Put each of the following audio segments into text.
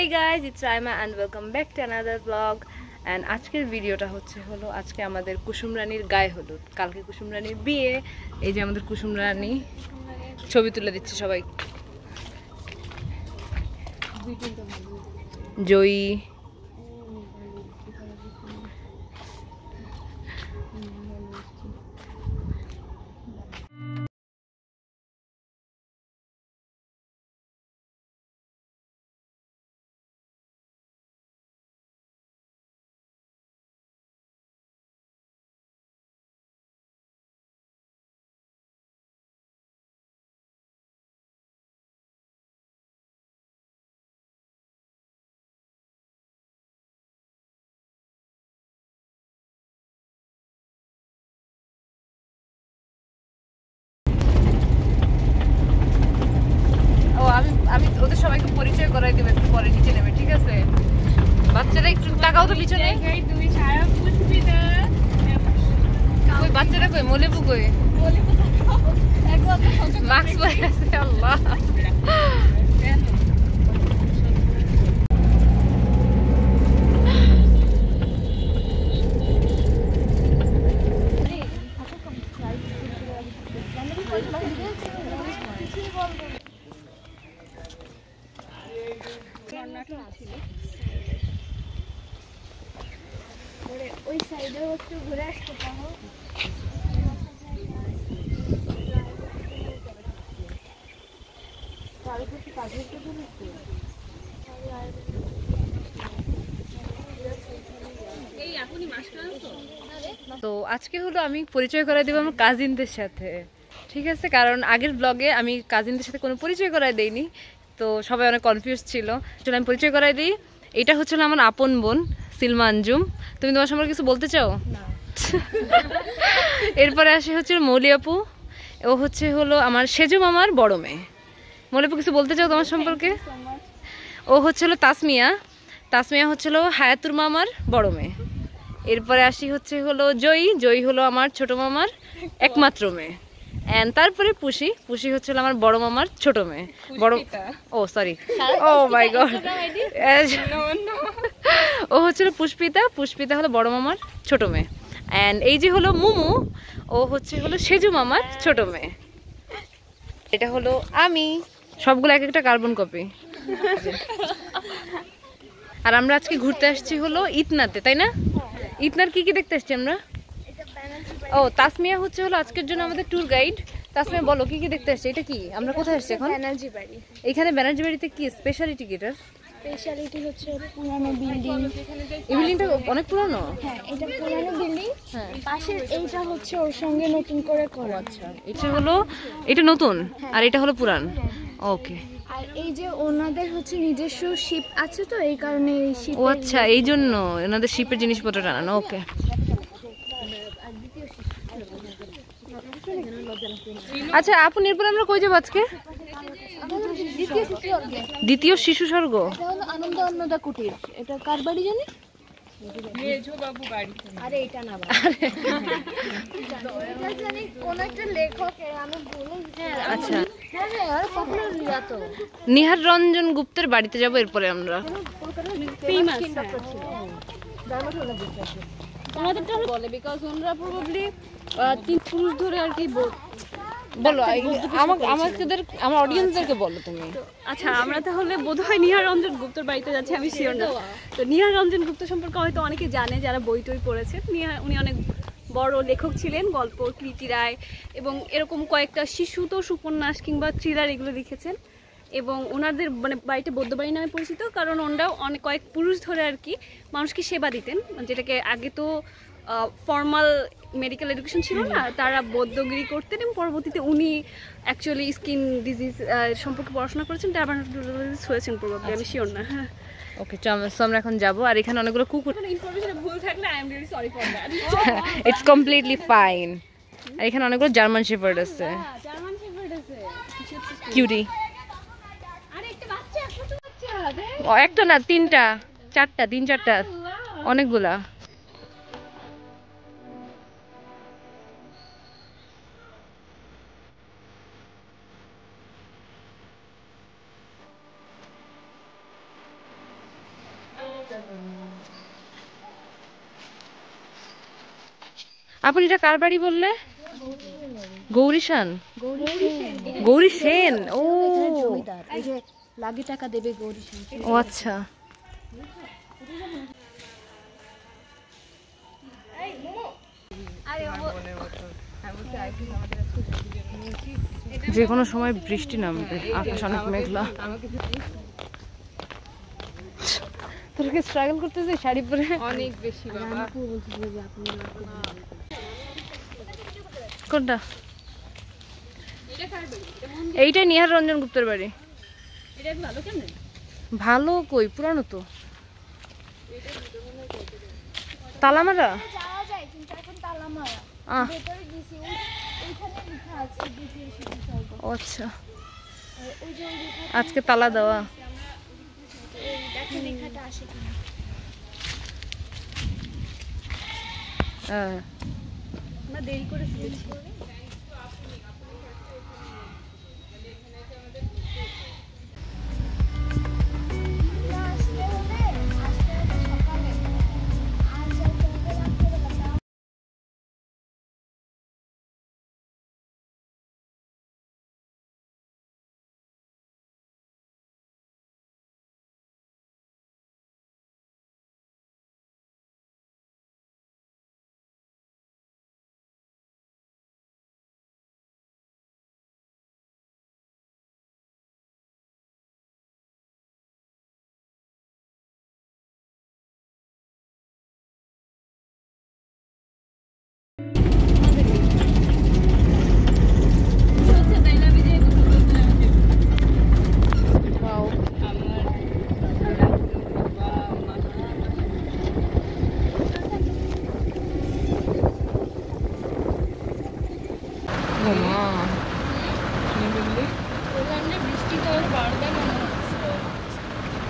Hi guys, it's Raima and welcome back to another vlog. And আজকের ভিডিওটা হলো আজকে আমাদের কুসুম রানীর গায়ে হলুদ। কালকে কুসুম রানীর বিয়ে। এই যে আমাদের কুসুম রানী ছবি তুলে দিচ্ছে সবাই। জয়ী আমি ওদের সবাইকে পরিচয় করাই দেব একটু পরে নিচে নেবে, ঠিক আছে? বাচ্চারা একটু তাকাও তো পিছনে। তুমি সারা পুষ্পি না কই বাচ্চারা কই মলেবু কই একবার মাস্ক পরে আছে। আল্লাহ ওই সাইডে একটু ঘুরে আসতে পারো। তো আজকে হলো আমি পরিচয় করাই দেবো আমার কাজিনদের সাথে, ঠিক আছে? কারণ আগের ব্লগে আমি কাজিনদের সাথে কোনো পরিচয় করাই দেইনি, তো সবাই অনেক কনফিউজ ছিল। চলো আমি পরিচয় করাই দিই। এটা হচ্ছে আমার আপন বোন সিলমা আঞ্জুম। তুমি তোমার সম্পর্কে কিছু বলতে চাও? এরপরে আসে হচ্ছে মৌলি আপু। ও হলো আমার সেজু মামার বড় মেয়ে। মৌলি আপু কিছু বলতে চাও তোমার সম্পর্কে? ও হলো তাসমিয়া। তাসমিয়া হলো হায়াতুর মামার বড় মেয়ে। এরপরে আসি হলো জয়ী হলো আমার ছোট মামার একমাত্র মেয়ে। এন্ড তারপরে পুষি হচ্ছিল আমার বড় মামার ছোট মেয়ে। ও সরি, ও মাই গড, ও হচ্ছিল পুষ্পিতা হলো বড় মামার ছোট মেয়ে। এন্ড এই যে হলো মুমু, ও হলো সেজু মামার ছোট মেয়ে। এটা হলো আমি, সবগুলো এক একটা কার্বন কপি। আর আমরা আজকে ঘুরতে আসছি হলো ইতনাতে, তাই না? ইতনার কি দেখতে আসছি আমরা? ও তাসমিয়া হলো আজকের জন্য আমাদের ট্যুর গাইড। তাসমিয়া বলো কি দেখতে আসছে? এটা কি, আমরা কোথায় আসছি এখন? ব্যানার্জি বাড়ি। এখানে ব্যানার্জি বাড়িতে কি স্পেশালিটি কি? এটার স্পেশালিটি হচ্ছে পুরানো বিল্ডিং। এই বিল্ডিংটা অনেক পুরানো। হ্যাঁ, এটা পুরানো বিল্ডিং। হ্যাঁ, পাশের এইটা হচ্ছে ওর সঙ্গে নতুন করে করা। আচ্ছা, এটা নতুন আর এটা হলো পুরান। ওকে। আর এই যে ওনাদের হচ্ছে নিজস্ব শিপ আছে, তো এই কারণে এই শিপ। ও আচ্ছা, এই জন্য ওনাদের শিপের জিনিসপত্র টানানো। ওকে। আচ্ছা আপু, এরপর আমরা কই যাবো আজকে? দ্বিতীয় শিশু স্বর্গ। এটা হলো আনন্দ অন্নদা কুটির। এটা কার বাড়ি জানি? মেজো বাবু বাড়ি। আরে এটা না বাবা, এটা জানি কোন একটা লেখক, আমি ভুলে। আচ্ছা হ্যাঁ হ্যাঁ, আর পপুলার লিয়া তো নিহার রঞ্জন গুপ্তের বাড়িতে যাবো এরপরে আমরা। ফেমাস ওনাদেরটা বলে বিকজ ওনারা প্রবাবলি 3 পুরুষ ধরে আর কি বলো আমার অডিয়েন্সদেরকে বলো তুমি। আচ্ছা, আমরা তাহলে বোধহয় নিহার রঞ্জন গুপ্তের বাড়িতে যাচ্ছি, আমি শিওর না। তো নিহার রঞ্জন গুপ্ত সম্পর্কে হয়তো অনেকে জানে যারা বই টই পড়েছে। উনি অনেক বড় লেখক ছিলেন, গল্প, কৃতি রায় এবং এরকম কয়েকটা শিশুতোষ উপন্যাস কিংবা থ্রিলার এগুলো লিখেছেন। এবং ওনাদের মানে বাড়িটা বৌদ্ধ বাড়ি নামে পরিচিত, কারণ ওনারাও অনেক কয়েক পুরুষ ধরে আর কি মানুষকে সেবা দিতেন, যেটাকে আগে তো ফর্মাল মেডিকেল এডুকেশন ছিল না, তারা বৌদ্ধগিরি করতেন। এবং পরবর্তীতে উনি অ্যাকচুয়ালি স্কিন ডিজিজ সম্পর্কে পড়াশোনা করেছেন, ডায়াবেটিস হয়েছেন প্রবাবলি, আমি শিওর না। ওকে, আমরা এখন যাবো। আর এখানে অনেকগুলো কুকুর, ইনফরমেশন ভুল থাকলে I am really sorry for that. It's completely fine. আর এখানে অনেকগুলো জার্মান শেফার্ড আছে। জার্মান শেফার্ড আছে, কিউটি। আরে একটা বাচ্চা, ছোট বাচ্চা। ও একটা না, তিনটা চারটা অনেকগুলা। আপনি এটা কার বাড়ি বললে? গৌরী শান, গৌরী সেন। ও জমিদার, এই যে লাগি টাকা দেবে গৌরী সেন। ও আচ্ছা। যে কোনো সময় বৃষ্টি নামবে, আকাশ অনেক মেঘলা। তোকে স্ট্রাগল করতেছে শাড়ি পরে অনেক বেশি বাবা। কোনটা? এইটা নিহার রঞ্জন গুপ্তের বাড়ি। ভালো কই, পুরানো তো। তালামারা? আচ্ছা, আজকে তালা দেওয়া। দেরি করে ফিরেছি।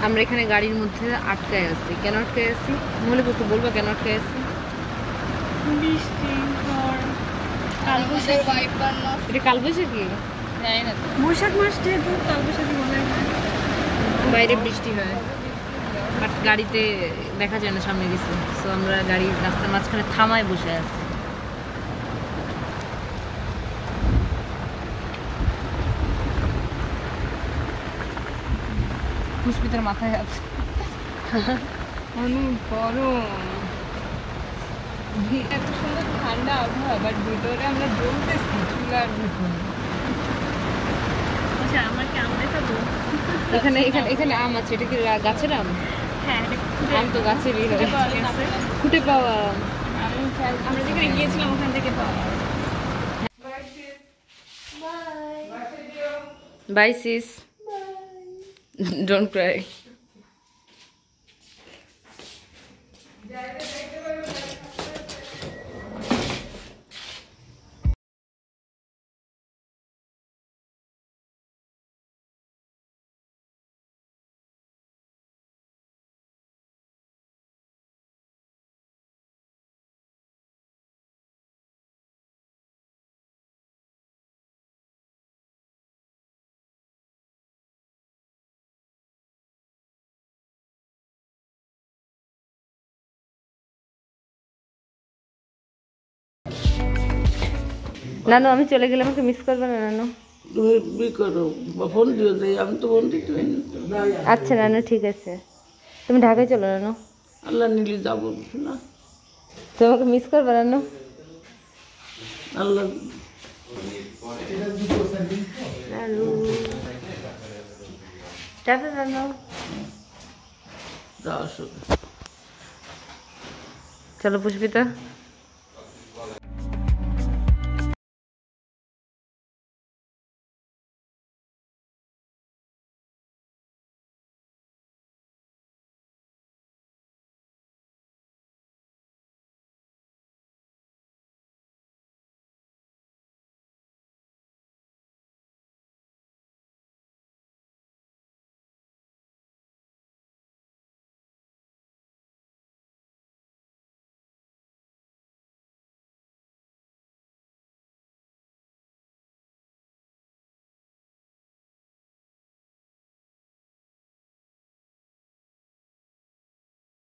আমরা এখানে গাড়ির মধ্যে আটকায় আছি। কেন আটকায় আছি মনে করতে বলবো? কেন আটকায় আছি? এটা কালবৈশাখী, বৈশাখ মাস যেহেতু কালবৈশাখী মনে হয়। বাইরে বৃষ্টি হয়, বাট গাড়িতে দেখা যায় না সামনে কিছু। সো আমরা গাড়ির রাস্তার মাঝখানে থামায় বসে আছি। পুষ্পিতার মাথায় আছে অনেক গরম, এত সুন্দর ঠান্ডা আবহাওয়া, বাট ভিতরে আমরা জ্বলতেছি চুলার ভিতরে। আচ্ছা, আমার কি আম দেখাবো? এখানে এখানে এখানে আম আছে। এটা কি গাছের আম? হ্যাঁ, আম তো গাছেরই হয়, খুঁটে পাওয়া। আমরা যেখানে গিয়েছিলাম ওখান থেকে পাওয়া। Bye sis, don't cry. নানু আমি চলে গেলে আমাকে মিস করবে না নানু? তুমি করো বা ফোন দিও যে আমি তো ফোন দিতে পারি না। আচ্ছা নানু ঠিক আছে, তুমি ঢাকায় চলো নানু। আল্লাহ নিলে যাবো না, তোমাকে মিস করবে নানু? আল্লাহ নানু টাটা নানু। যাওয়ার চলো পুষ্পিতা।